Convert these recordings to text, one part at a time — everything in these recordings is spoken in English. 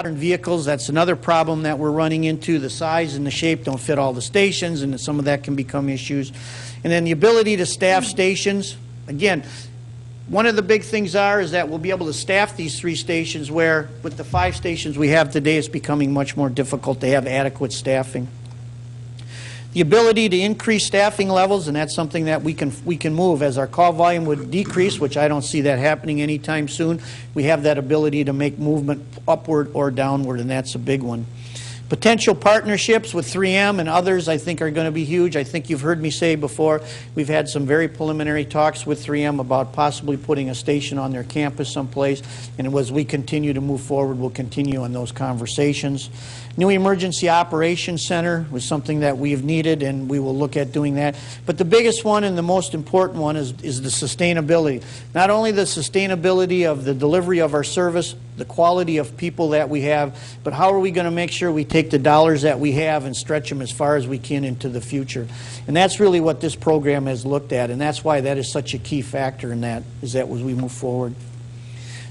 modern vehicles, that's another problem that we're running into. The size and the shape don't fit all the stations, and some of that can become issues. And then the ability to staff stations. Again, one of the big things is that we'll be able to staff these 3 stations where, with the 5 stations we have today, it's becoming much more difficult to have adequate staffing. The ability to increase staffing levels, and that's something that we can move. As our call volume would decrease, which I don't see that happening anytime soon, we have that ability to make movement upward or downward, and that's a big one. Potential partnerships with 3M and others I think are going to be huge. I think you've heard me say before, we've had some very preliminary talks with 3M about possibly putting a station on their campus someplace, and as we continue to move forward, we'll continue on those conversations. New Emergency Operations Center was something that we've needed, and we will look at doing that. But the biggest one and the most important one is the sustainability. Not only the sustainability of the delivery of our service, the quality of people that we have, but how are we going to make sure we take the dollars that we have and stretch them as far as we can into the future. And that's really what this program has looked at, and that's why that is such a key factor in that, is that as we move forward.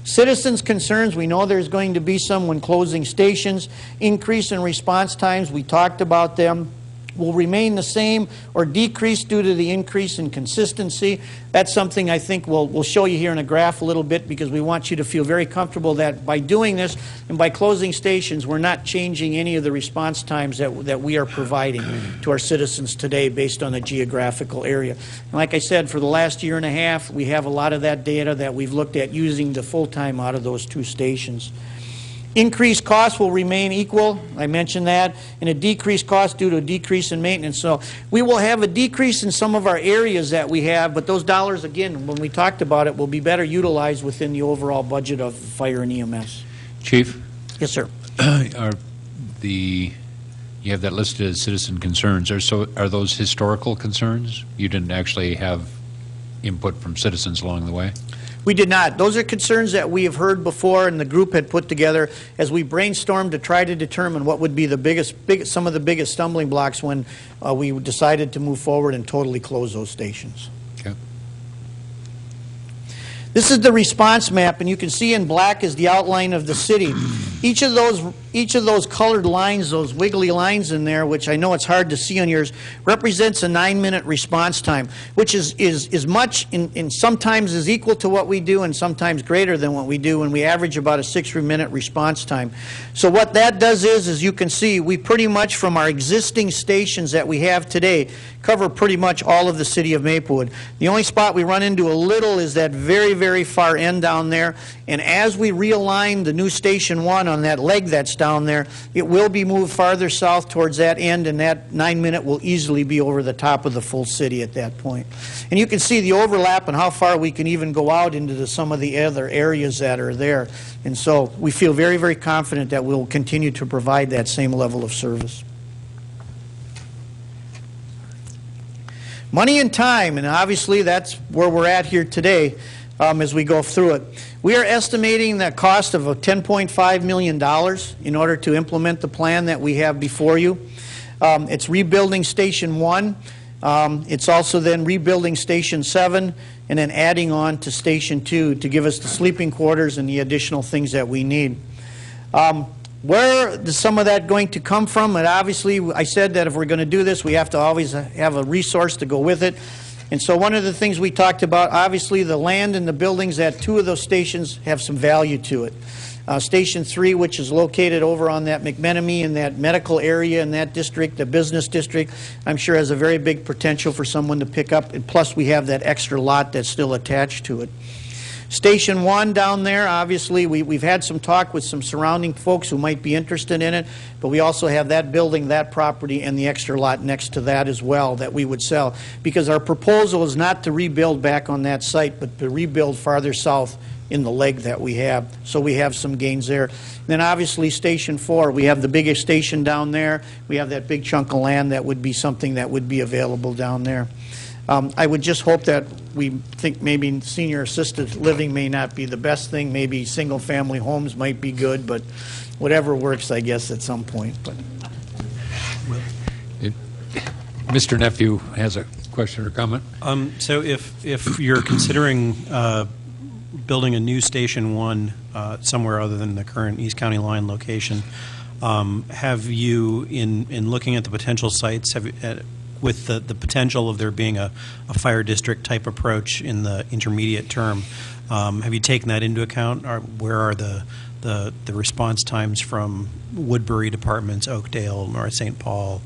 Citizens' concerns, we know there's going to be some when closing stations. Increase in response times, we talked about them, will remain the same or decrease due to the increase in consistency. That's something I think we'll show you here in a graph a little bit, because we want you to feel very comfortable that by doing this and by closing stations, we're not changing any of the response times that we are providing to our citizens today based on the geographical area. And like I said, for the last year and a half, we have a lot of that data that we've looked at using the full time out of those 2 stations. Increased costs will remain equal, I mentioned that, and a decreased cost due to a decrease in maintenance. So we will have a decrease in some of our areas that we have, but those dollars, again, when we talked about it, will be better utilized within the overall budget of fire and EMS. Chief? Yes, sir. You have that listed as citizen concerns. Are those historical concerns? You didn't actually have input from citizens along the way? We did not. Those are concerns that we have heard before and the group had put together as we brainstormed to try to determine what would be some of the biggest stumbling blocks when we decided to move forward and totally close those stations. Okay. This is the response map, and you can see in black is the outline of the city. Each of those colored lines, those wiggly lines in there, which I know it's hard to see on yours, represents a 9-minute response time, which is much, and sometimes is equal to what we do and sometimes greater than what we do, and we average about a 6-minute response time. So what that does is you can see, we pretty much, from our existing stations that we have today, cover pretty much all of the city of Maplewood. The only spot we run into a little is that very, very far end down there, and as we realign the new Station 1 on that leg that's down there, it will be moved farther south towards that end, and that 9-minute will easily be over the top of the full city at that point. And you can see the overlap and how far we can even go out into some of the other areas that are there. And so we feel very, very confident that we'll continue to provide that same level of service. Money and time, and obviously that's where we're at here today as we go through it. We are estimating the cost of $10.5 million in order to implement the plan that we have before you. It's rebuilding Station 1. It's also then rebuilding Station 7 and then adding on to Station 2 to give us the sleeping quarters and the additional things that we need. Where is some of that going to come from? And obviously, I said that if we're going to do this, we have to always have a resource to go with it. And so one of the things we talked about, obviously the land and the buildings at 2 of those stations have some value to it. Station 3, which is located over on that McMenemy in that medical area in that district, the business district, I'm sure has a very big potential for someone to pick up. And plus we have that extra lot that's still attached to it. Station 1 down there, obviously we've had some talk with some surrounding folks who might be interested in it, but we also have that building, that property, and the extra lot next to that as well that we would sell, because our proposal is not to rebuild back on that site, but to rebuild farther south in the leg that we have. So we have some gains there. Then obviously Station 4, we have the biggest station down there. We have that big chunk of land that would be something that would be available down there. I would just hope that we think maybe senior assisted living may not be the best thing. Maybe single family homes might be good, but whatever works, I guess, at some point. But Mr. Nephew has a question or comment. So if you're considering building a new Station 1 somewhere other than the current East County line location. Have you, in looking at the potential sites, with the potential of there being a fire district type approach in the intermediate term, have you taken that into account? Or where are the response times from Woodbury departments, Oakdale, North St. Paul,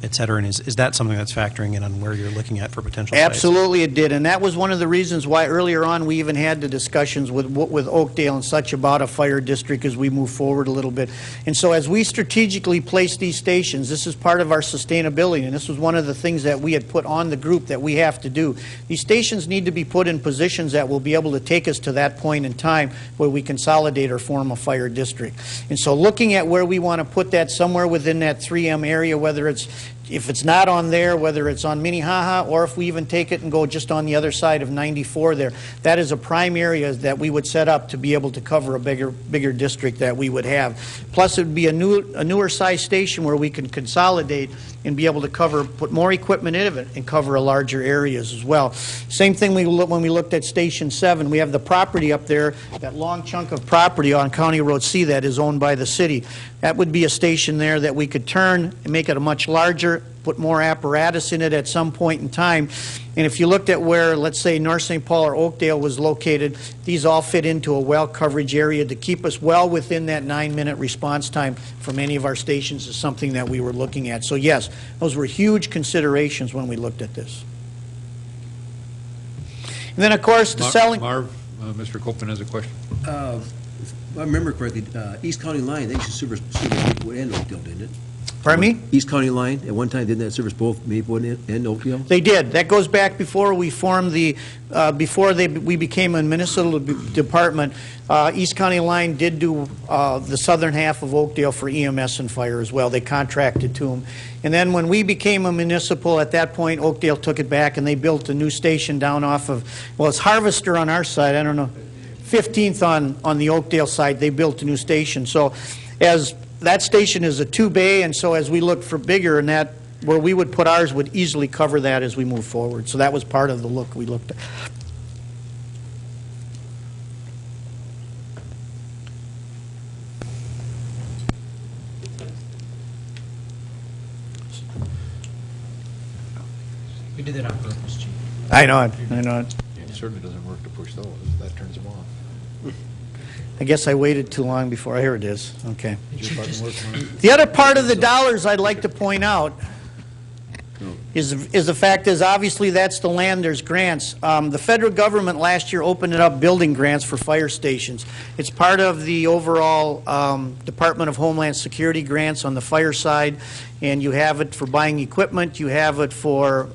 et cetera? And is that something that's factoring in on where you're looking at for potential sites? Absolutely it did, and that was one of the reasons why earlier on we even had the discussions with Oakdale and such about a fire district as we move forward a little bit. And so as we strategically place these stations, this is part of our sustainability, and this was one of the things that we had put on the group that we have to do. These stations need to be put in positions that will be able to take us to that point in time where we consolidate or form a fire district. And so looking at where we want to put that somewhere within that 3M area, whether it's if it's not on there, whether it's on Minnehaha, or if we even take it and go just on the other side of 94 there, that is a prime area that we would set up to be able to cover a bigger district that we would have. Plus, it would be a newer size station where we can consolidate and be able to put more equipment in it and cover a larger areas as well. Same thing when we looked at Station 7. We have the property up there, that long chunk of property on County Road C that is owned by the city. That would be a station there that we could turn and make it a much larger, put more apparatus in it at some point in time. And if you looked at where, let's say, North St. Paul or Oakdale was located, these all fit into a well coverage area to keep us well within that 9-minute response time from any of our stations is something that we were looking at. So yes, those were huge considerations when we looked at this. And then, of course, the selling... Marv, Mr. Copeland has a question. If I remember correctly, East County Line, they used to service Maplewood and Oakdale, didn't it? Pardon me? East County Line, at one time, didn't that service both Maplewood and Oakdale? They did. That goes back before we formed we became a municipal department. East County Line did do the southern half of Oakdale for EMS and fire as well. They contracted to them. And then when we became a municipal, at that point, Oakdale took it back and they built a new station down off of, well, it's Harvester on our side, I don't know, 15th on the Oakdale side. They built a new station. So as that station is a 2-bay, and so as we look for bigger, and that where we would put ours would easily cover that as we move forward. So that was part of the look we looked at. We did that on purpose, Chief. I know it. I know it. It certainly doesn't work to push those. That turns them off. I guess I waited too long before. Here it is. Okay. Just button work, Marv? The other part of the dollars I'd like to point out is the fact is obviously that's the land, there's grants. The federal government last year opened it up building grants for fire stations. It's part of the overall Department of Homeland Security grants on the fire side, and you have it for buying equipment, you have it for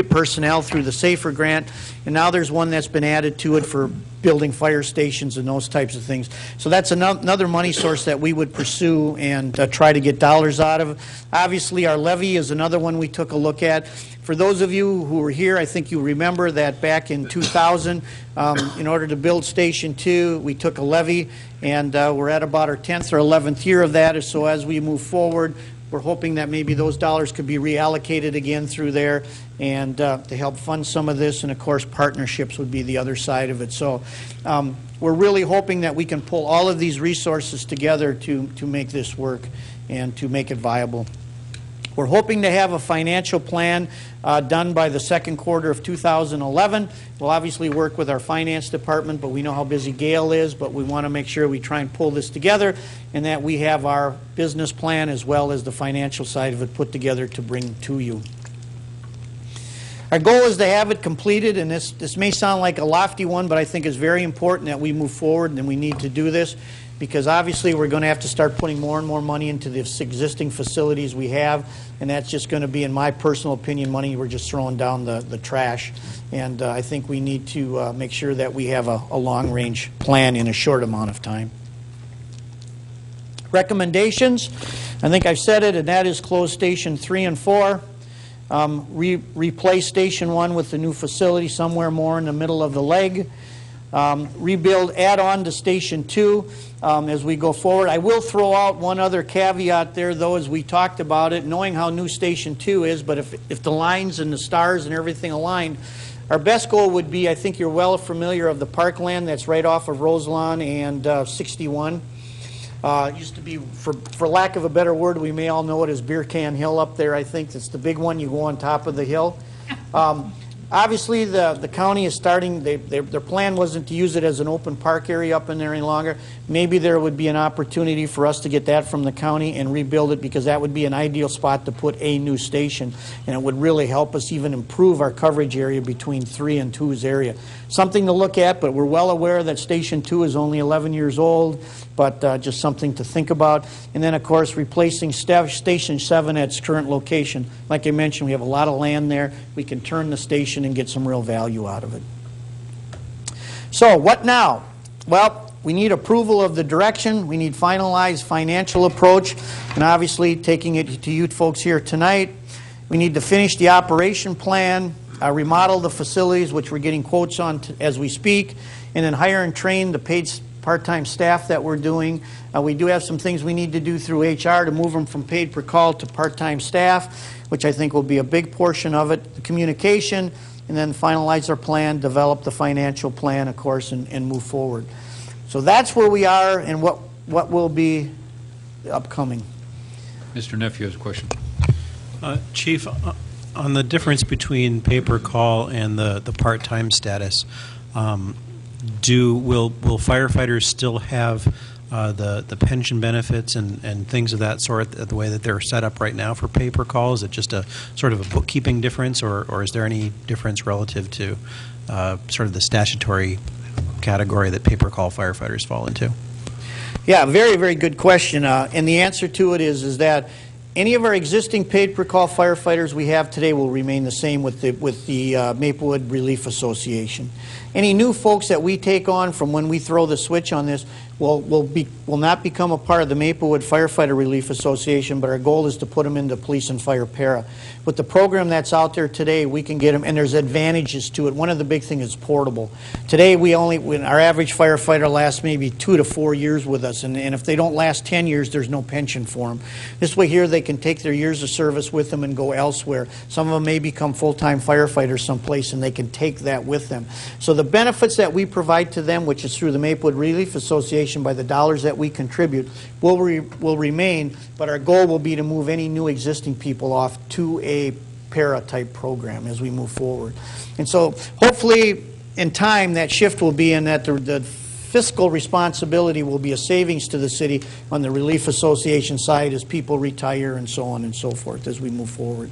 personnel through the SAFER grant, and now there's one that's been added to it for building fire stations and those types of things. So that's another money source that we would pursue and try to get dollars out of. Obviously, our levy is another one we took a look at. For those of you who were here, I think you remember that back in 2000, in order to build Station 2, we took a levy, and we're at about our 10th or 11th year of that. So as we move forward, we're hoping that maybe those dollars could be reallocated again through there and to help fund some of this. And of course, partnerships would be the other side of it. So we're really hoping that we can pull all of these resources together to make this work and to make it viable. We're hoping to have a financial plan done by the second quarter of 2011. We'll obviously work with our finance department, but we know how busy Gail is, but we want to make sure we try and pull this together and that we have our business plan as well as the financial side of it put together to bring to you. Our goal is to have it completed, and this may sound like a lofty one, but I think it's very important that we move forward and we need to do this, because obviously we're going to have to start putting more and more money into the existing facilities we have, and that's just going to be, in my personal opinion, money we're just throwing down the trash. And I think we need to make sure that we have a long-range plan in a short amount of time. Recommendations, I think I've said it, and that is close Station 3 and 4. Replace Station 1 with the new facility somewhere more in the middle of the leg. Rebuild, add on to Station 2 as we go forward. I will throw out one other caveat there, though, as we talked about it, knowing how new Station 2 is, but if the lines and the stars and everything aligned, Our best goal would be, I think you're well familiar of the parkland that's right off of Roselawn and 61. It used to be, for lack of a better word, we may all know it as Beer Can Hill up there, I think. It's the big one. You go on top of the hill. Obviously, the county is starting, their plan wasn't to use it as an open park area up in there any longer. Maybe there would be an opportunity for us to get that from the county and rebuild it, because that would be an ideal spot to put a new station, and it would really help us even improve our coverage area between 3 and 2's area. Something to look at, but we're well aware that Station 2 is only 11 years old, but just something to think about. And then, of course, replacing Station 7 at its current location. Like I mentioned, we have a lot of land there. We can turn the station and get some real value out of it. So, what now? Well, we need approval of the direction. We need finalized financial approach, and obviously taking it to you folks here tonight. We need to finish the operation plan, remodel the facilities, which we're getting quotes on as we speak, and then hire and train the paid part-time staff that we're doing. We do have some things we need to do through HR to move them from paid per call to part-time staff, which I think will be a big portion of it. The communication, and then finalize our plan, develop the financial plan, of course, and move forward. So that's where we are and what will be upcoming. Mr. Nephew has a question. Chief, on the difference between pay-per-call and the part-time status, will firefighters still have the pension benefits and things of that sort the way that they're set up right now for pay-per-call? Is it just a sort of a bookkeeping difference, or is there any difference relative to sort of the statutory category that pay-per-call firefighters fall into? Yeah, very, very good question. And the answer to it is that any of our existing paid-per-call firefighters we have today will remain the same with the Maplewood Relief Association. Any new folks that we take on from when we throw the switch on this will not become a part of the Maplewood Firefighter Relief Association, but our goal is to put them into police and fire para. With the program that's out there today, we can get them, and there's advantages to it. One of the big things is portable. Today, our average firefighter lasts maybe 2 to 4 years with us, and if they don't last 10 years, there's no pension for them. This way here, they can take their years of service with them and go elsewhere. Some of them may become full-time firefighters someplace, and they can take that with them. So the benefits that we provide to them, which is through the Maplewood Relief Association, by the dollars that we contribute, will remain, but our goal will be to move any new existing people off to a para-type program as we move forward. And so hopefully in time that shift will be in that the fiscal responsibility will be a savings to the city on the Relief Association side as people retire and so on and so forth as we move forward.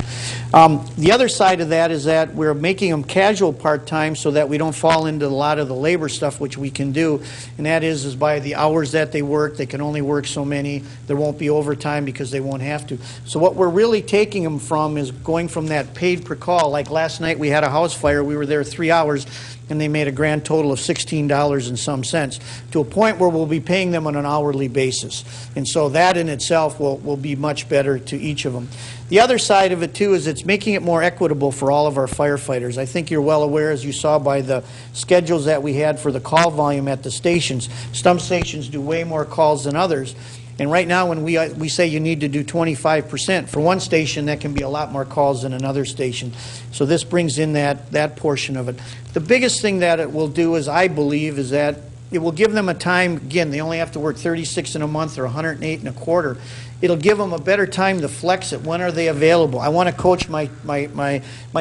The other side of that is that we're making them casual part-time so that we don't fall into a lot of the labor stuff, which we can do, and that is by the hours that they work. They can only work so many. There won't be overtime because they won't have to. So what we're really taking them from is going from that paid per call. Like last night we had a house fire. We were there 3 hours, and they made a grand total of $16 and some cents, to a point where we'll be paying them on an hourly basis. And so that in itself will be much better to each of them. The other side of it, too, is it's making it more equitable for all of our firefighters. I think you're well aware, as you saw by the schedules that we had for the call volume at the stations. Some stations do way more calls than others. And right now, when we say you need to do 25%, for one station, that can be a lot more calls than another station. So this brings in that portion of it. The biggest thing that it will do, is I believe, is that it will give them a time. Again, they only have to work 36 in a month or 108 in a quarter. It'll give them a better time to flex it. When are they available? I want to coach my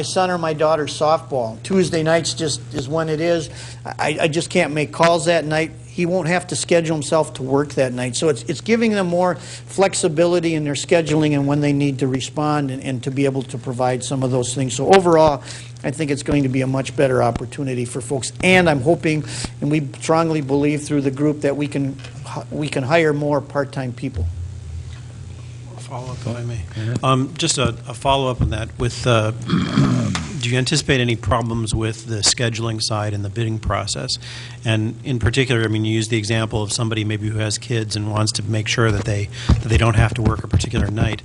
son or my daughter's softball. Tuesday nights just is when it is. I just can't make calls that night. He won't have to schedule himself to work that night. So it's giving them more flexibility in their scheduling and when they need to respond and to be able to provide some of those things. So overall, I think it's going to be a much better opportunity for folks. And I'm hoping, and we strongly believe through the group, that we can hire more part-time people. Follow-up, if I may. Just a follow-up on that. Do you anticipate any problems with the scheduling side and the bidding process? And in particular, I mean, you use the example of somebody maybe who has kids and wants to make sure that they don't have to work a particular night.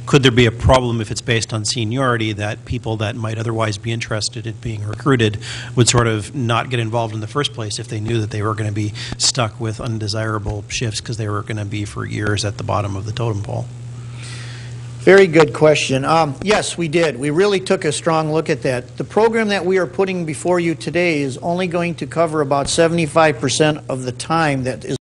Could there be a problem if it's based on seniority, that people that might otherwise be interested in being recruited would sort of not get involved in the first place if they knew that they were going to be stuck with undesirable shifts because they were going to be for years at the bottom of the totem pole? Very good question. Yes, we did. We really took a strong look at that. The program that we are putting before you today is only going to cover about 75% of the time that is